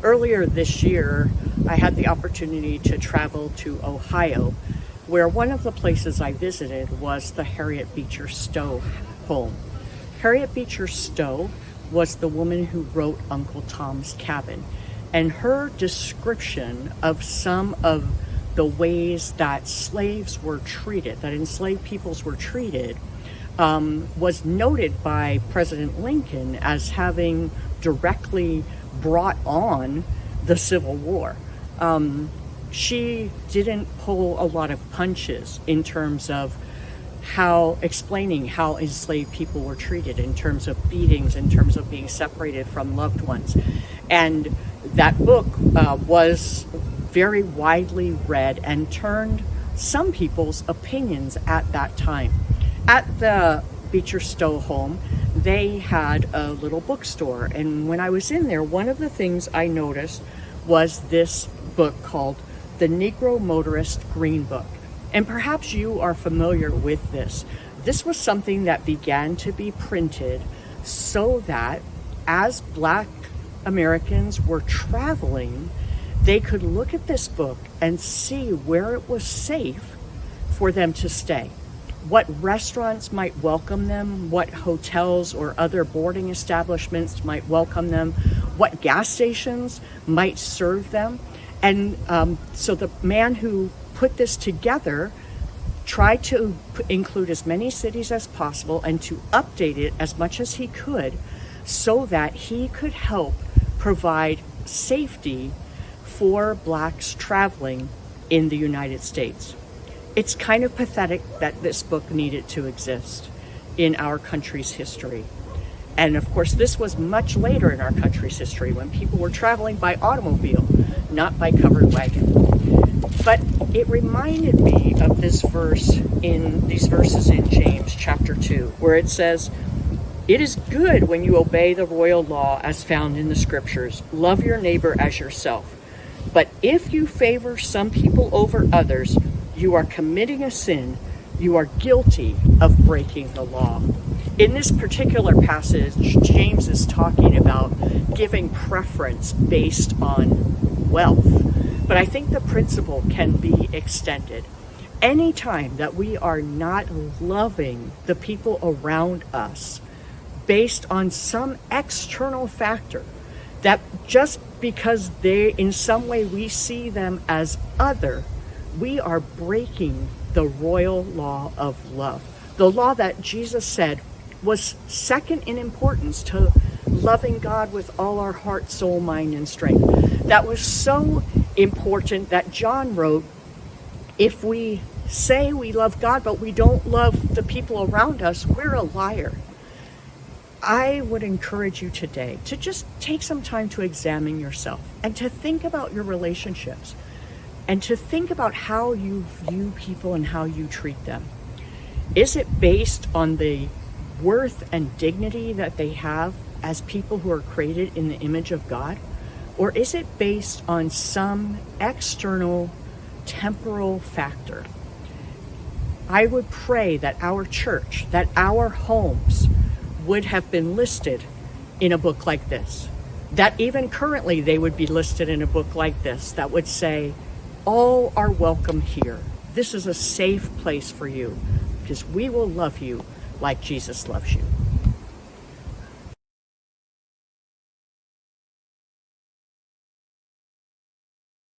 Earlier this year, I had the opportunity to travel to Ohio, where one of the places I visited was the Harriet Beecher Stowe home. Harriet Beecher Stowe was the woman who wrote Uncle Tom's Cabin, and her description of some of the ways that slaves were treated, that enslaved peoples were treated, was noted by President Lincoln as having directly brought on the Civil War. She didn't pull a lot of punches in terms of explaining how enslaved people were treated, in terms of beatings, in terms of being separated from loved ones. And that book was very widely read and turned some people's opinions at that time. At the Beecher Stowe home, they had a little bookstore, and when I was in there, one of the things I noticed was this book called the Negro Motorist Green Book. And perhaps you are familiar with this. This was something that began to be printed so that as Black Americans were traveling, they could look at this book and see where it was safe for them to stay, what restaurants might welcome them, what hotels or other boarding establishments might welcome them, what gas stations might serve them. And so the man who put this together tried to include as many cities as possible and to update it as much as he could so that he could help provide safety for Blacks traveling in the United States. It's kind of pathetic that this book needed to exist in our country's history. And of course, this was much later in our country's history when people were traveling by automobile, not by covered wagon. But it reminded me of this verse in these verses in James chapter 2, where it says, "It is good when you obey the royal law as found in the scriptures. Love your neighbor as yourself. But if you favor some people over others, you are committing a sin. You are guilty of breaking the law." In this particular passage, James is talking about giving preference based on wealth. But I think the principle can be extended. Anytime that we are not loving the people around us based on some external factor, that just because in some way we see them as other, we are breaking the royal law of love. The law that Jesus said was second in importance to loving God with all our heart, soul, mind, and strength. That was so important that John wrote, if we say we love God, but we don't love the people around us, we're a liar. I would encourage you today to just take some time to examine yourself and to think about your relationships and to think about how you view people and how you treat them. Is it based on the worth and dignity that they have as people who are created in the image of God? Or is it based on some external temporal factor? I would pray that our church, that our homes would have been listed in a book like this, that even currently they would be listed in a book like this that would say, all are welcome here. This is a safe place for you because we will love you like Jesus loves you.